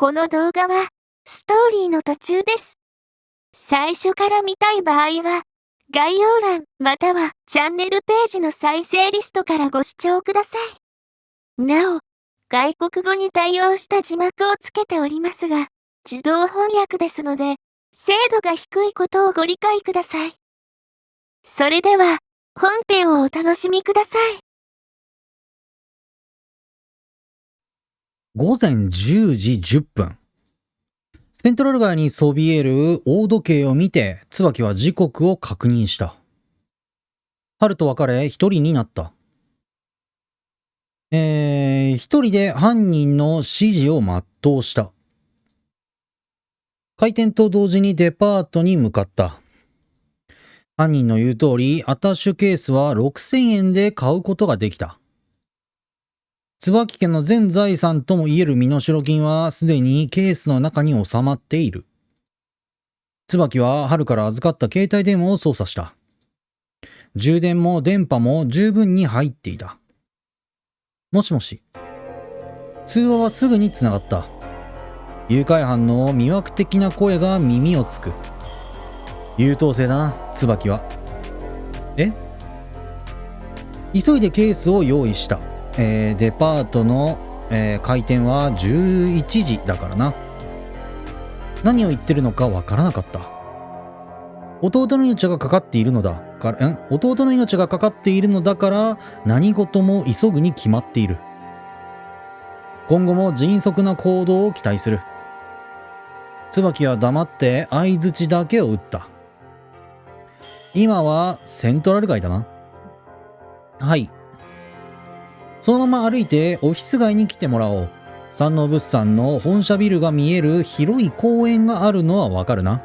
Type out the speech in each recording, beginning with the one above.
この動画はストーリーの途中です。最初から見たい場合は概要欄またはチャンネルページの再生リストからご視聴ください。なお、外国語に対応した字幕をつけておりますが、自動翻訳ですので、精度が低いことをご理解ください。それでは、本編をお楽しみください。午前10時10分。セントラル街にそびえる大時計を見て、椿は時刻を確認した。春と別れ一人になった。一人で犯人の指示を全うした。開店と同時にデパートに向かった。犯人の言う通り、アタッシュケースは6000円で買うことができた。椿家の全財産ともいえる身代金はすでにケースの中に収まっている。椿は春から預かった携帯電話を操作した。充電も電波も十分に入っていた。もしもし。通話はすぐにつながった。誘拐犯の魅惑的な声が耳をつく。優等生だな、椿は。急いでケースを用意した。デパートの、開店は11時だからな。何を言ってるのかわからなかった。弟の命がかかっているのだから何事も急ぐに決まっている。今後も迅速な行動を期待する。椿は黙って相槌だけを打った。今はセントラル街だな。はい。そのまま歩いてオフィス街に来てもらおう。山王物産の本社ビルが見える広い公園があるのはわかるな。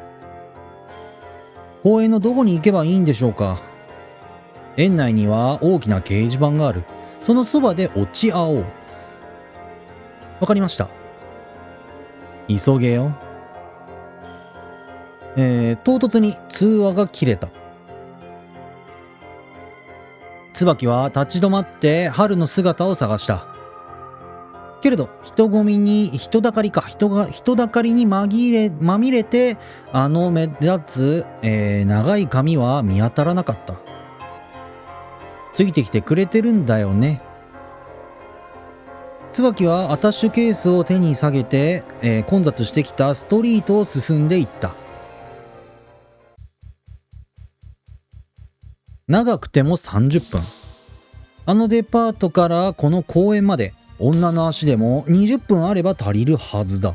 公園のどこに行けばいいんでしょうか。園内には大きな掲示板がある。そのそばで落ち合おう。わかりました。急げよ。唐突に通話が切れた。椿は立ち止まって春の姿を探した。けれど人だかりにまみれて目立つ、長い髪は見当たらなかった。ついてきてくれてるんだよね。椿はアタッシュケースを手に下げて、混雑してきたストリートを進んでいった。長くても30分。あのデパートからこの公園まで女の足でも20分あれば足りるはずだ。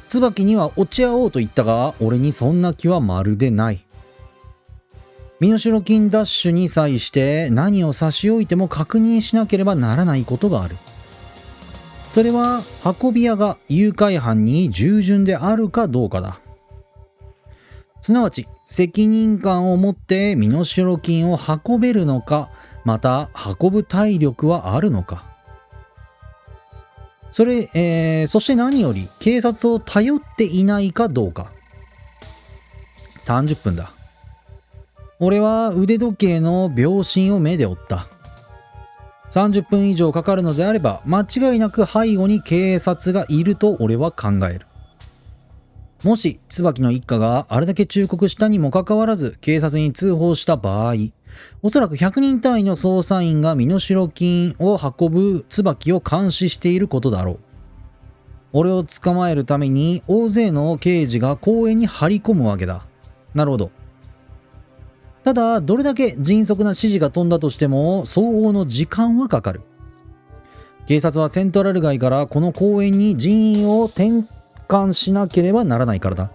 椿には落ち合おうと言ったが、俺にそんな気はまるでない。身代金ダッシュに際して何を差し置いても確認しなければならないことがある。それは運び屋が誘拐犯に従順であるかどうかだ。すなわち責任感を持って身代金を運べるのか、また運ぶ体力はあるのか。そして何より警察を頼っていないかどうか。30分だ。俺は腕時計の秒針を目で追った。30分以上かかるのであれば間違いなく背後に警察がいると俺は考える。もし椿の一家があれだけ忠告したにもかかわらず警察に通報した場合、おそらく100人単位の捜査員が身代金を運ぶ椿を監視していることだろう。俺を捕まえるために大勢の刑事が公園に張り込むわけだ。なるほど。ただどれだけ迅速な指示が飛んだとしても相応の時間はかかる。警察はセントラル街からこの公園に人員を転換しなければならないからだ。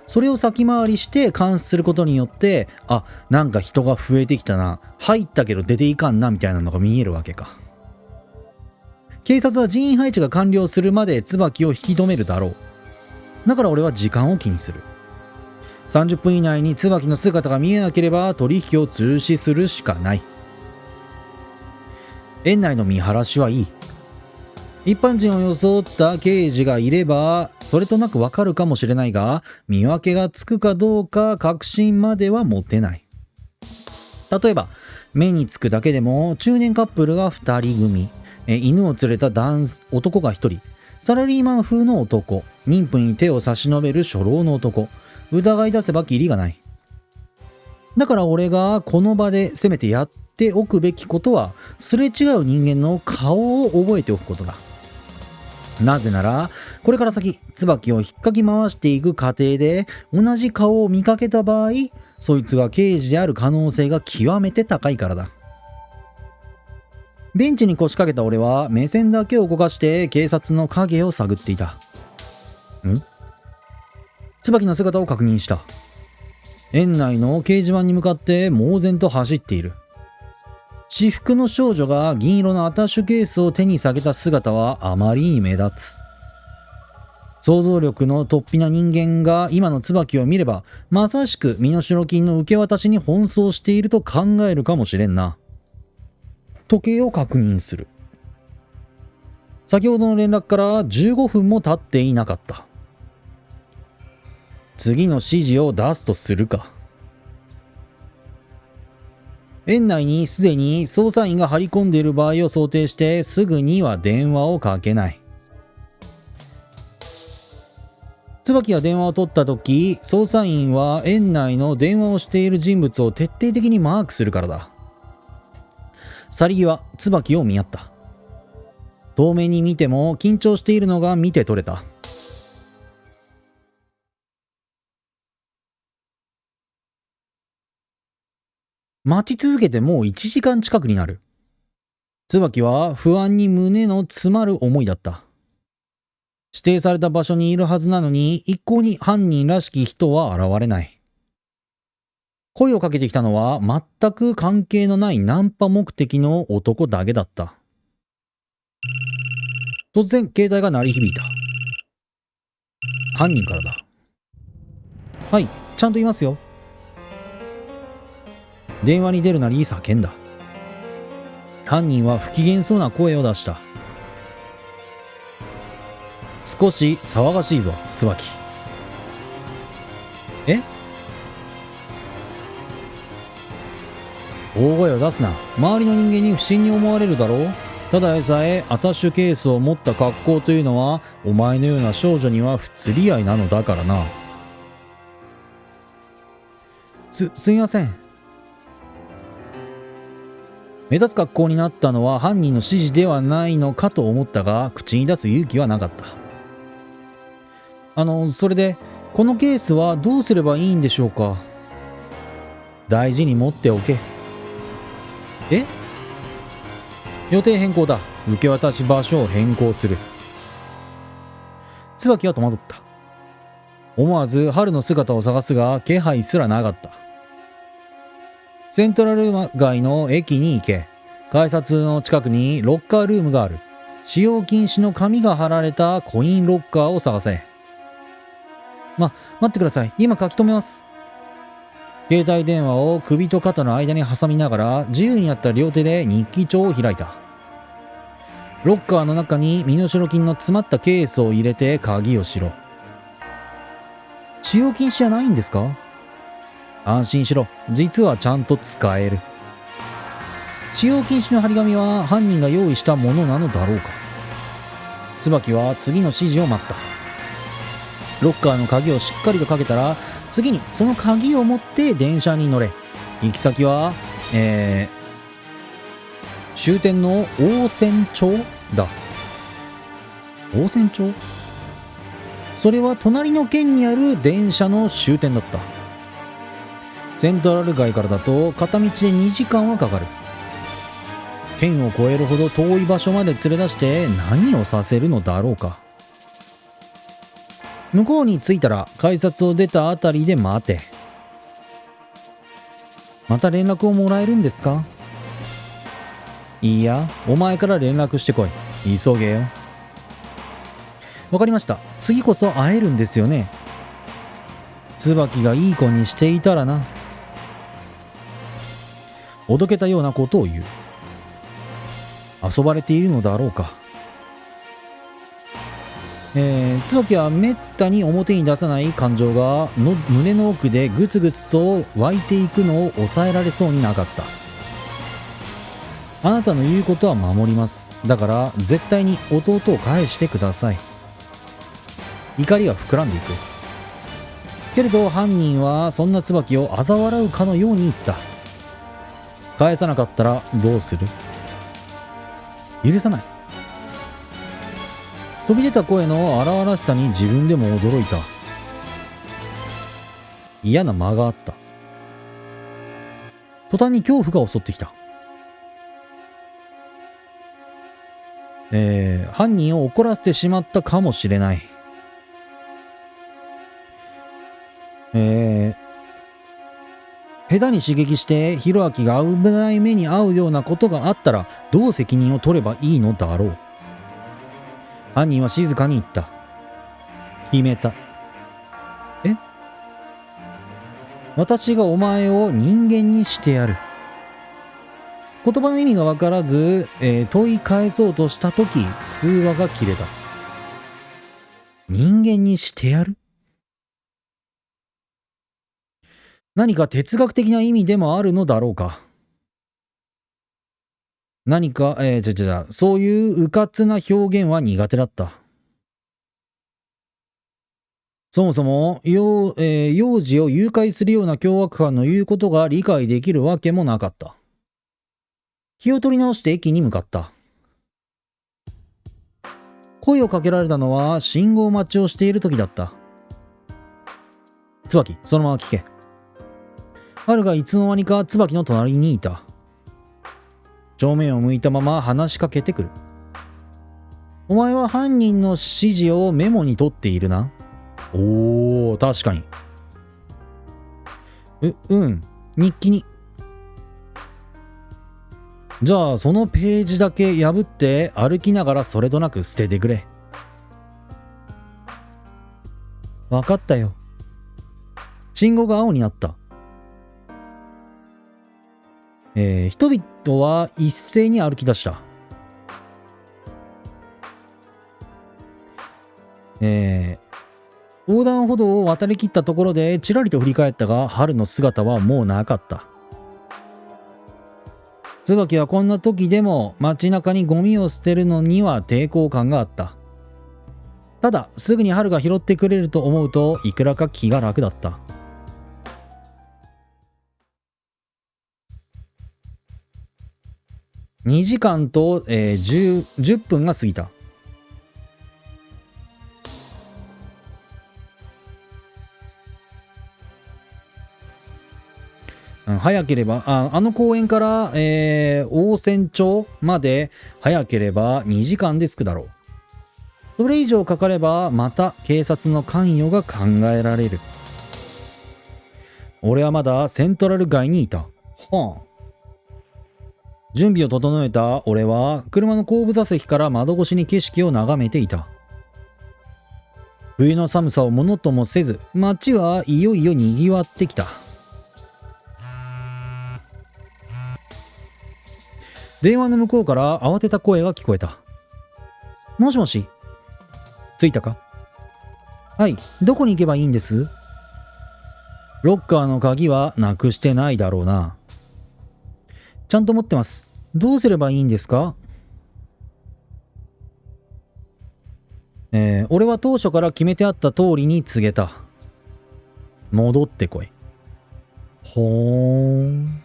それを先回りして監視することによって、なんか人が増えてきたな、入ったけど出ていかんなみたいなのが見えるわけか。警察は人員配置が完了するまで椿を引き止めるだろう。だから俺は時間を気にする。30分以内に椿の姿が見えなければ取引を中止するしかない。園内の見晴らしはいい。一般人を装った刑事がいればそれとなくわかるかもしれないが、見分けがつくかどうか確信までは持てない。例えば目につくだけでも中年カップルが2人組、犬を連れた男が一人、サラリーマン風の男、妊婦に手を差し伸べる初老の男、疑い出せばキリがない。だから俺がこの場でせめてやっておくべきことは、すれ違う人間の顔を覚えておくことだ。なぜなら、これから先、椿を引っかき回していく過程で、同じ顔を見かけた場合、そいつが刑事である可能性が極めて高いからだ。ベンチに腰掛けた俺は、目線だけを動かして警察の影を探っていた。椿の姿を確認した。園内の掲示板に向かって猛然と走っている。私服の少女が銀色のアタッシュケースを手に下げた姿はあまりに目立つ。想像力の突飛な人間が今の椿を見れば、まさしく身代金の受け渡しに奔走していると考えるかもしれんな。時計を確認する。先ほどの連絡から15分も経っていなかった。次の指示を出すとするか。園内にすでに捜査員が張り込んでいる場合を想定してすぐには電話をかけない。椿が電話を取った時、捜査員は園内の電話をしている人物を徹底的にマークするからだ。去り際、椿を見合った。遠目に見ても緊張しているのが見て取れた。待ち続けてもう1時間近くになる。椿は不安に胸の詰まる思いだった。指定された場所にいるはずなのに、一向に犯人らしき人は現れない。声をかけてきたのは全く関係のないナンパ目的の男だけだった。突然携帯が鳴り響いた。犯人からだ。はい、ちゃんといますよ。電話に出るなり叫んだ。犯人は不機嫌そうな声を出した。少し騒がしいぞ、椿。え？大声を出すな。周りの人間に不審に思われるだろう。ただでさえアタッシュケースを持った格好というのはお前のような少女には不釣り合いなのだからな。すみません。目立つ格好になったのは犯人の指示ではないのかと思ったが、口に出す勇気はなかった。それでこのケースはどうすればいいんでしょうか。大事に持っておけ。え？予定変更だ。受け渡し場所を変更する。椿は戸惑った。思わず春の姿を探すが気配すらなかった。セントラル街の駅に行け。改札の近くにロッカールームがある。使用禁止の紙が貼られたコインロッカーを探せ。待ってください。今書き留めます。携帯電話を首と肩の間に挟みながら自由になった両手で日記帳を開いた。ロッカーの中に身代金の詰まったケースを入れて鍵をしろ。使用禁止じゃないんですか？安心しろ。実はちゃんと使える。使用禁止の張り紙は犯人が用意したものなのだろうか。椿は次の指示を待った。ロッカーの鍵をしっかりとかけたら、次にその鍵を持って電車に乗れ。行き先は終点の大仙町だ。大仙町？それは隣の県にある電車の終点だった。セントラル街からだと片道で2時間はかかる。県を越えるほど遠い場所まで連れ出して何をさせるのだろうか。向こうに着いたら改札を出たあたりで待て。また連絡をもらえるんですか？いいや、お前から連絡してこい。急げよ。わかりました。次こそ会えるんですよね。椿がいい子にしていたらな。おどけたようなことを言う。遊ばれているのだろうか。椿はめったに表に出さない感情が胸の奥でグツグツと湧いていくのを抑えられそうになかった。あなたの言うことは守ります。だから絶対に弟を返してください。怒りは膨らんでいく。けれど犯人はそんな椿を嘲笑うかのように言った。返さなかったらどうする？許さない。飛び出た声の荒々しさに自分でも驚いた。嫌な間があった。途端に恐怖が襲ってきた。犯人を怒らせてしまったかもしれない。下手に刺激してヒロアキが危ない目に遭うようなことがあったらどう責任を取ればいいのだろう。犯人は静かに言った。決めた。私がお前を人間にしてやる。言葉の意味が分からず、問い返そうとしたとき通話が切れた。人間にしてやる？何か哲学的な意味でもあるのだろうか。何か、そういう迂闊な表現は苦手だった。そもそも幼児を誘拐するような凶悪犯の言うことが理解できるわけもなかった。気を取り直して駅に向かった。声をかけられたのは信号待ちをしている時だった。椿、そのまま聞け。春がいつの間にか椿の隣にいた。正面を向いたまま話しかけてくる。お前は犯人の指示をメモに取っているな。おー、確かに。日記に。じゃあそのページだけ破って歩きながらそれとなく捨ててくれ。わかったよ。信号が青になった。人々は一斉に歩き出した。横断歩道を渡りきったところでちらりと振り返ったが春の姿はもうなかった。椿はこんな時でも街中にゴミを捨てるのには抵抗感があった。ただすぐに春が拾ってくれると思うといくらか気が楽だった。2時間と、10分が過ぎた。早ければあの公園から、大仙町まで早ければ2時間で着くだろう。それ以上かかればまた警察の関与が考えられる。俺はまだセントラル街にいた。準備を整えた俺は車の後部座席から窓越しに景色を眺めていた。冬の寒さをものともせず街はいよいよにぎわってきた。電話の向こうから慌てた声が聞こえた。もしもし、着いたか？はい、どこに行けばいいんです？ロッカーの鍵はなくしてないだろうな。ちゃんと持ってます。どうすればいいんですか？俺は当初から決めてあった通りに告げた。戻ってこい。ほーん。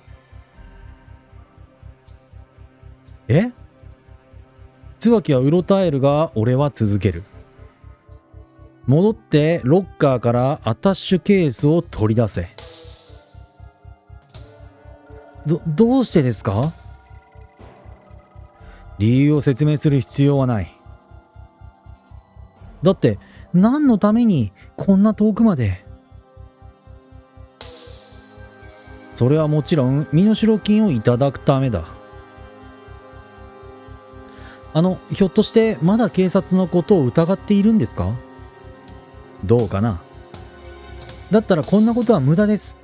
椿はうろたえるが俺は続ける。戻ってロッカーからアタッシュケースを取り出せ。どうしてですか？理由を説明する必要はない。だって何のためにこんな遠くまで。それはもちろん身代金をいただくためだ。ひょっとしてまだ警察のことを疑っているんですか？どうかな。だったらこんなことは無駄です。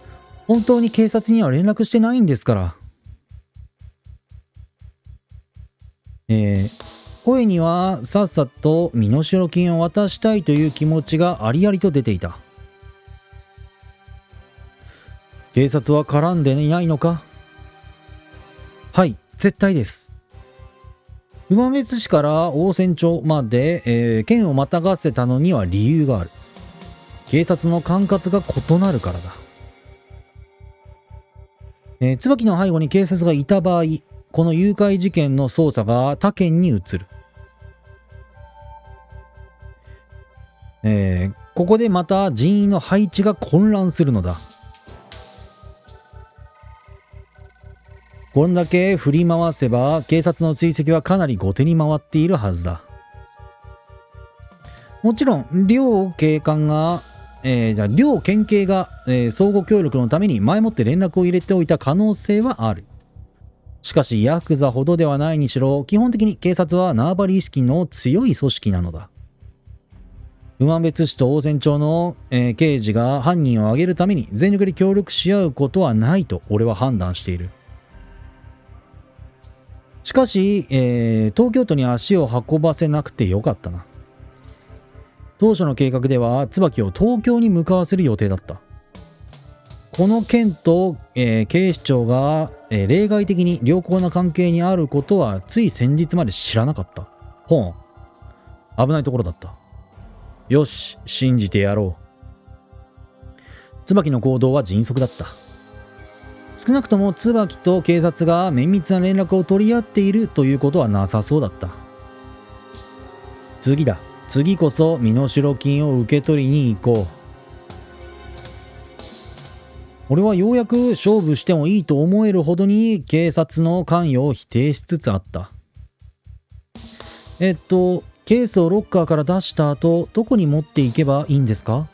本当に警察には連絡してないんですから。声にはさっさと身代金を渡したいという気持ちがありありと出ていた。警察は絡んでいないのか？はい、絶対です。馬別市から大仙町まで、県をまたがせたのには理由がある。警察の管轄が異なるからだ。椿の背後に警察がいた場合、この誘拐事件の捜査が他県に移る。ここでまた人員の配置が混乱するのだ。こんだけ振り回せば警察の追跡はかなり後手に回っているはずだ。もちろん両警官が、両県警が、相互協力のために前もって連絡を入れておいた可能性はある。しかしヤクザほどではないにしろ、基本的に警察は縄張り意識の強い組織なのだ。馬別市と大仙町の、刑事が犯人を挙げるために全力で協力し合うことはないと俺は判断している。しかし、東京都に足を運ばせなくてよかったな。当初の計画では椿を東京に向かわせる予定だった。この件と、警視庁が、例外的に良好な関係にあることはつい先日まで知らなかった。危ないところだった。よし、信じてやろう。椿の行動は迅速だった。少なくとも椿と警察が綿密な連絡を取り合っているということはなさそうだった。次だ。次こそ身代金を受け取りに行こう。俺はようやく勝負してもいいと思えるほどに警察の関与を否定しつつあった。ケースをロッカーから出した後、どこに持っていけばいいんですか？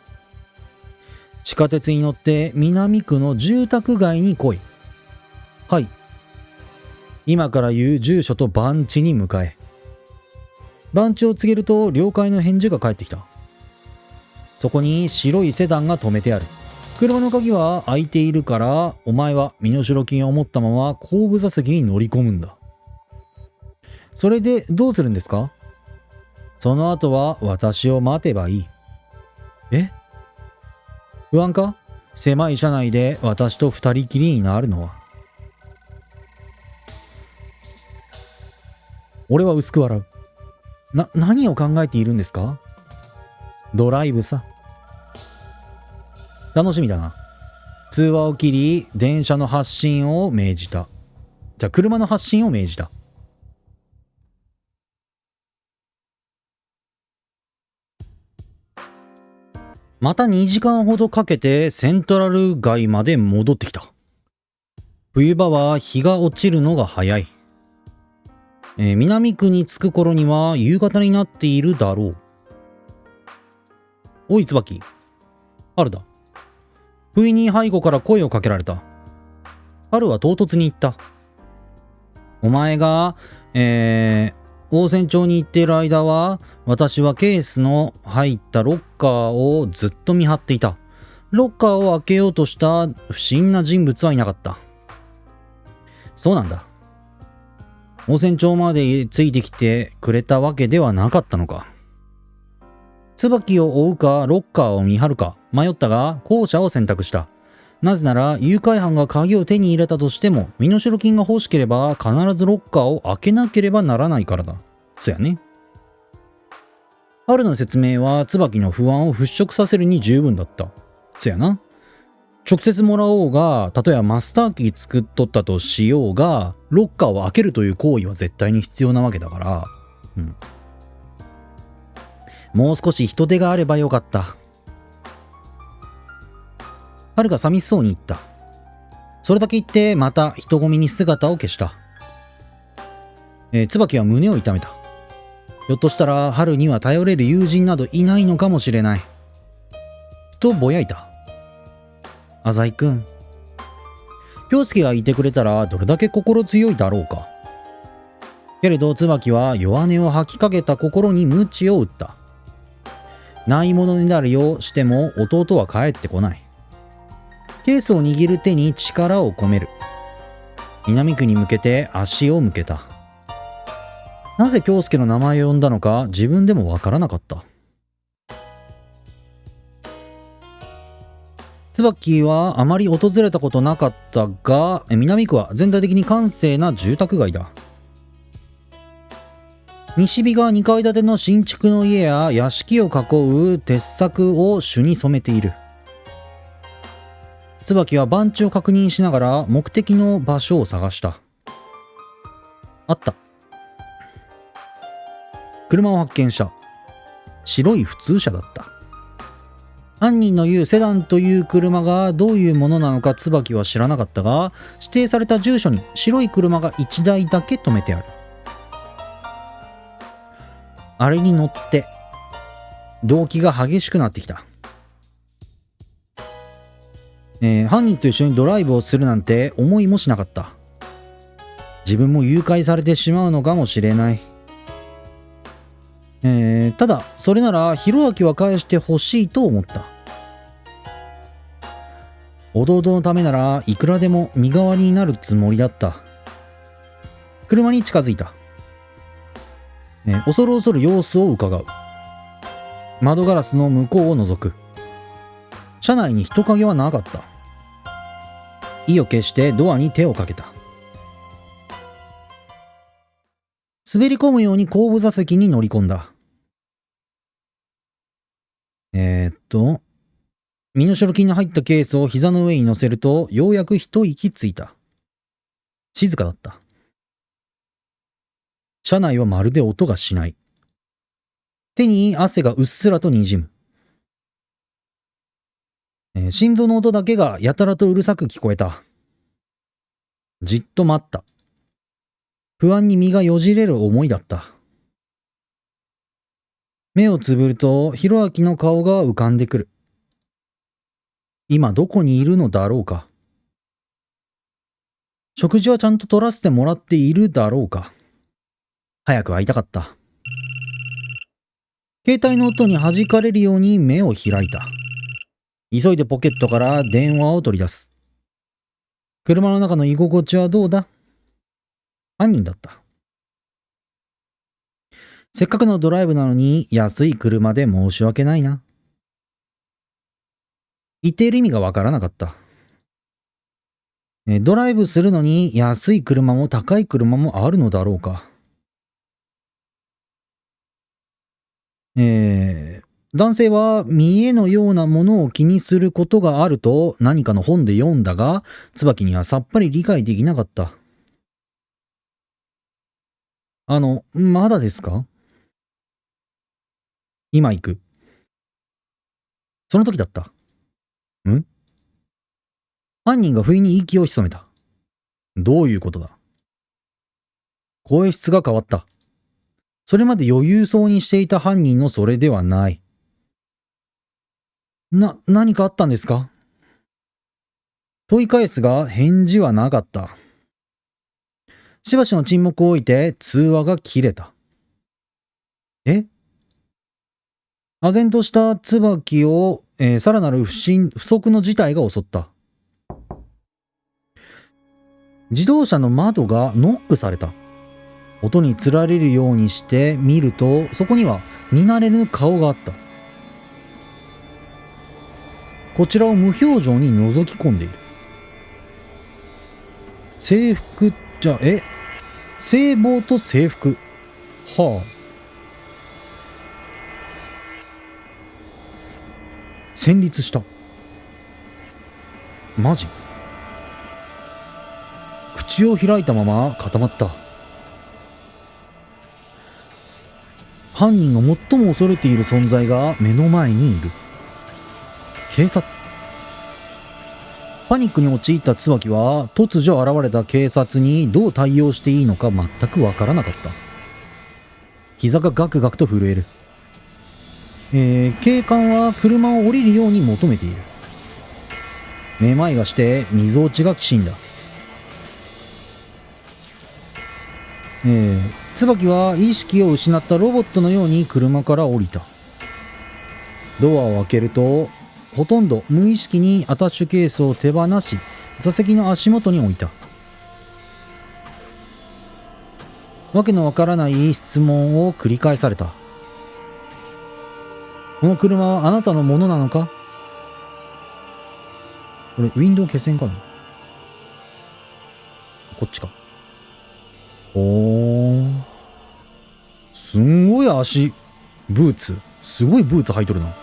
地下鉄に乗って南区の住宅街に来い。はい。今から言う住所と番地に向かえ。番地を告げると了解の返事が返ってきた。そこに白いセダンが止めてある。車の鍵は開いているから、お前は身代金を持ったまま後部座席に乗り込むんだ。それでどうするんですか？その後は私を待てばいい。不安か？狭い車内で私と二人きりになるのは。俺は薄く笑う。何を考えているんですか？ドライブさ。楽しみだな。通話を切り、電車の発進を命じた。車の発進を命じた。また2時間ほどかけてセントラル街まで戻ってきた。冬場は日が落ちるのが早い。南区に着く頃には夕方になっているだろう。おい椿、春だ。不意に背後から声をかけられた。春は唐突に言った。お前が、大仙町に行っている間は、私はケースの入ったロッカーをずっと見張っていた。ロッカーを開けようとした不審な人物はいなかった。そうなんだ。大仙町までついてきてくれたわけではなかったのか。椿を追うかロッカーを見張るか迷ったが後者を選択した。なぜなら誘拐犯が鍵を手に入れたとしても身代金が欲しければ必ずロッカーを開けなければならないからだ。そやね。春の説明は椿の不安を払拭させるに十分だった。そやな。直接もらおうが、たとえマスターキー作っとったとしようが、ロッカーを開けるという行為は絶対に必要なわけだから、もう少し人手があればよかった。春が寂しそうに言った。それだけ言ってまた人混みに姿を消した。椿は胸を痛めた。ひょっとしたら春には頼れる友人などいないのかもしれない。とぼやいた。浅井くん、京介がいてくれたらどれだけ心強いだろうか。けれど椿は弱音を吐きかけた心に鞭を打った。ないものになるようしても弟は帰ってこない。ケースを握る手に力を込める。南区に向けて足を向けた。なぜ京介の名前を呼んだのか自分でもわからなかった。椿はあまり訪れたことなかったが、南区は全体的に閑静な住宅街だ。西日が2階建ての新築の家や屋敷を囲う鉄柵を朱に染めている。椿は番地を確認しながら目的の場所を探した。あった。車を発見した。白い普通車だった。犯人の言うセダンという車がどういうものなのか椿は知らなかったが、指定された住所に白い車が1台だけ止めてある。あれに乗って動機が激しくなってきた。犯人と一緒にドライブをするなんて思いもしなかった。自分も誘拐されてしまうのかもしれない。ただそれなら弘明は返してほしいと思った。弟のためならいくらでも身代わりになるつもりだった。車に近づいた。恐る恐る様子を伺う。窓ガラスの向こうを覗く。車内に人影はなかった。意を決してドアに手をかけた。滑り込むように後部座席に乗り込んだ。身代金の入ったケースを膝の上に乗せると、ようやく一息ついた。静かだった。車内はまるで音がしない。手に汗がうっすらとにじむ。心臓の音だけがやたらとうるさく聞こえた。じっと待った。不安に身がよじれる思いだった。目をつぶると弘明の顔が浮かんでくる。今どこにいるのだろうか。食事はちゃんと取らせてもらっているだろうか。早く会いたかった。携帯の音に弾かれるように目を開いた。急いでポケットから電話を取り出す。車の中の居心地はどうだ？犯人だった。せっかくのドライブなのに安い車で申し訳ないな。言っている意味がわからなかった。ドライブするのに安い車も高い車もあるのだろうか。男性は見栄のようなものを気にすることがあると何かの本で読んだが、椿にはさっぱり理解できなかった。まだですか？今行く。その時だった。犯人が不意に息を潜めた。どういうことだ？声質が変わった。それまで余裕そうにしていた犯人のそれではない。何かあったんですか？問い返すが返事はなかった。しばしの沈黙を置いて通話が切れた。唖然とした椿を、さらなる不測の事態が襲った。自動車の窓がノックされた。音につられるようにして見ると、そこには見慣れぬ顔があった。こちらを無表情に覗き込んでいる。制服じゃ、制帽と制服。はあ。戦慄した。マジ？口を開いたまま固まった。犯人が最も恐れている存在が目の前にいる。警察。パニックに陥った椿は突如現れた警察にどう対応していいのか全くわからなかった。膝がガクガクと震える。警官は車を降りるように求めている。めまいがしてみぞおちがきしんだ。椿は意識を失ったロボットのように車から降りた。ドアを開けると、ほとんど無意識にアタッシュケースを手放し、座席の足元に置いた。わけのわからない質問を繰り返された。この車はあなたのものなのか？これウィンドウ消せんかな？こっちか。すんごい足、ブーツ。すごいブーツ履いとるな。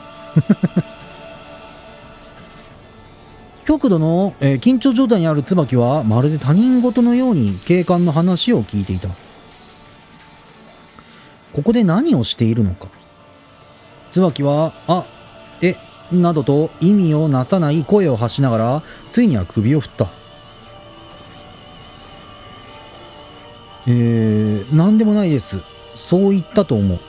極度の、緊張状態にある椿はまるで他人事のように警官の話を聞いていた。ここで何をしているのか。椿は、などと意味をなさない声を発しながら、ついには首を振った。何でもないです。そう言ったと思う。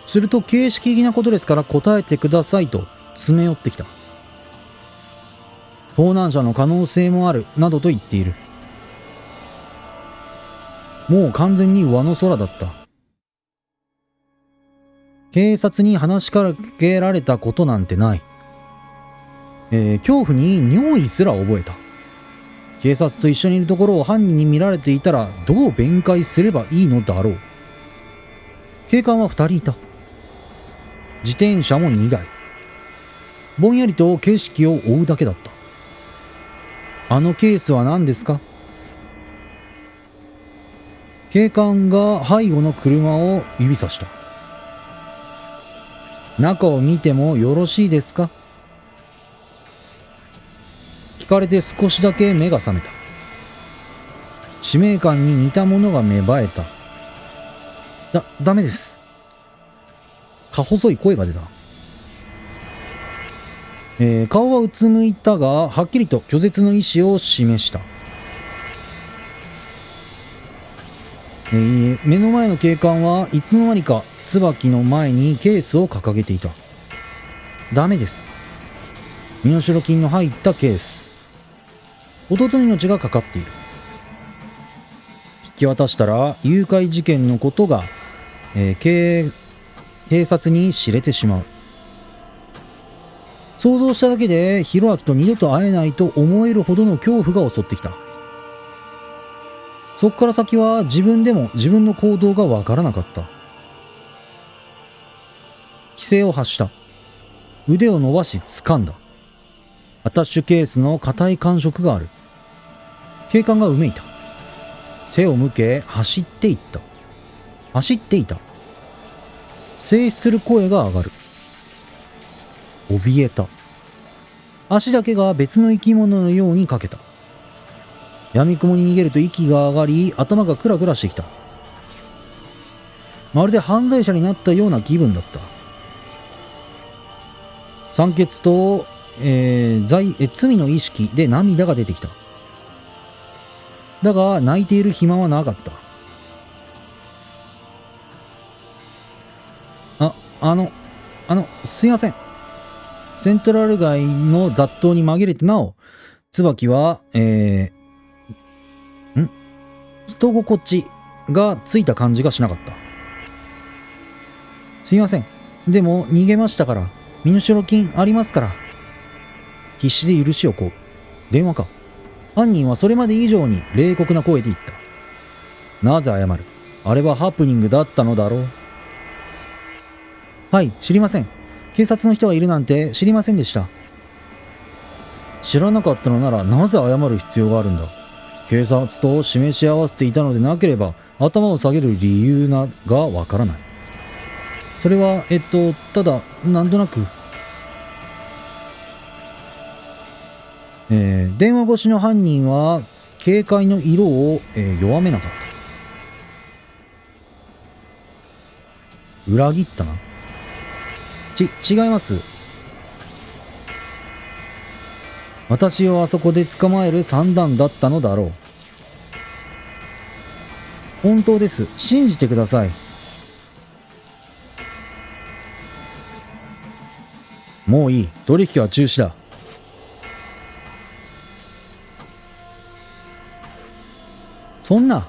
すると形式的なことですから答えてくださいと詰め寄ってきた。盗難車の可能性もあるなどと言っている。もう完全に上の空だった。警察に話しかけられたことなんてない。恐怖に尿意すら覚えた。警察と一緒にいるところを犯人に見られていたらどう弁解すればいいのだろう。警官は2人いた。自転車も2台。ぼんやりと景色を追うだけだった。あのケースは何ですか？警官が背後の車を指さした。中を見てもよろしいですか？聞かれて少しだけ目が覚めた。使命感に似たものが芽生えた。ダメです。か細い声が出た。顔はうつむいたが、はっきりと拒絶の意思を示した。目の前の警官はいつの間にか椿の前にケースを掲げていた。ダメです。身代金の入ったケース。弟の命がかかっている。引き渡したら誘拐事件のことが、警察に知れてしまう。想像しただけでヒロアキと二度と会えないと思えるほどの恐怖が襲ってきた。そこから先は自分でも自分の行動がわからなかった。規制を発した。腕を伸ばし掴んだ。アタッシュケースの硬い感触がある。警官がうめいた。背を向け走っていった。走っていた。静止する声が上がる。怯えた。足だけが別の生き物のようにかけた。闇雲に逃げると息が上がり、頭がクラクラしてきた。まるで犯罪者になったような気分だった。酸欠と、罪の意識で涙が出てきた。だが泣いている暇はなかった。すいません。セントラル街の雑踏に紛れてなお、椿は、人心地がついた感じがしなかった。すいません。でも逃げましたから、身代金ありますから。必死で許しを請う。電話か。犯人はそれまで以上に冷酷な声で言った。なぜ謝る？あれはハプニングだったのだろう。はい、知りません。警察の人がいるなんて知りませんでした。知らなかったのならなぜ謝る必要があるんだ。警察と示し合わせていたのでなければ頭を下げる理由がわからない。それはただなんとなく電話越しの犯人は警戒の色を、弱めなかった。裏切ったな。違います。私をあそこで捕まえる算段だったのだろう。本当です。信じてください。もういい。取引は中止だ。そんな。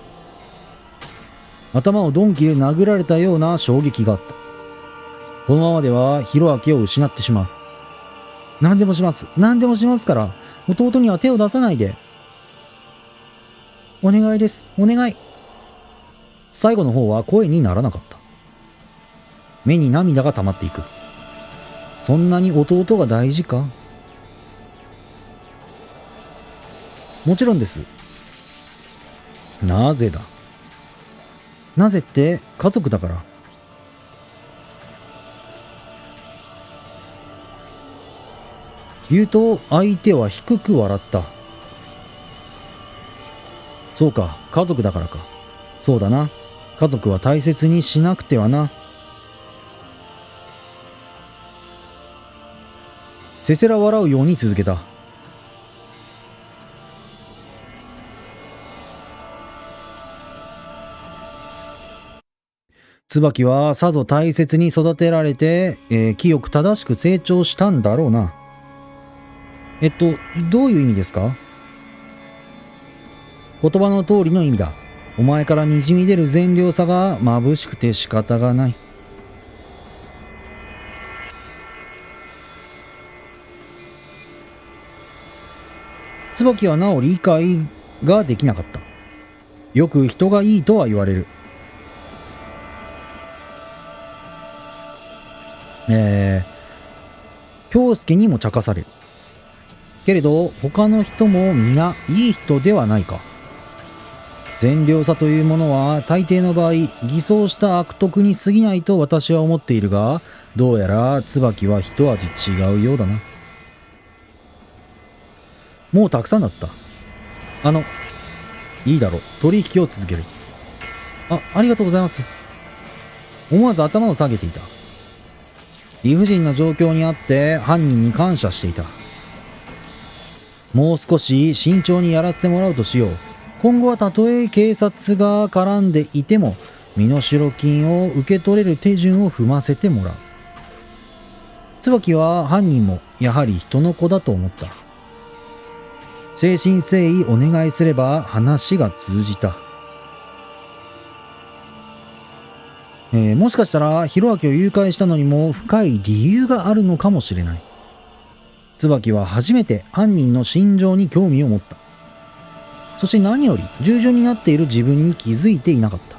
頭を鈍器で殴られたような衝撃があった。このままではヒロアキを失ってしまう。何でもします。何でもしますから、弟には手を出さないで。お願いです。お願い。最後の方は声にならなかった。目に涙が溜まっていく。そんなに弟が大事か？もちろんです。なぜだ？なぜって家族だから。言うと相手は低く笑った。そうか、家族だからか。そうだな。家族は大切にしなくてはな。せせら笑うように続けた。椿はさぞ大切に育てられて、清く正しく成長したんだろうな。どういう意味ですか？言葉の通りの意味だ。お前からにじみ出る善良さが眩しくて仕方がない。椿はなお理解ができなかった。よく人がいいとは言われる。京介にも茶化される。けれど他の人も皆いい人ではないか。善良さというものは大抵の場合偽装した悪徳に過ぎないと私は思っているが、どうやら椿は一味違うようだな。もうたくさんだった。いいだろう。取引を続ける。ありがとうございます。思わず頭を下げていた。理不尽な状況にあって犯人に感謝していた。もう少し慎重にやらせてもらうとしよう。今後はたとえ警察が絡んでいても身代金を受け取れる手順を踏ませてもらう。椿は犯人もやはり人の子だと思った。誠心誠意お願いすれば話が通じた。もしかしたら弘明を誘拐したのにも深い理由があるのかもしれない。椿は初めて犯人の心情に興味を持った。そして何より従順になっている自分に気づいていなかった。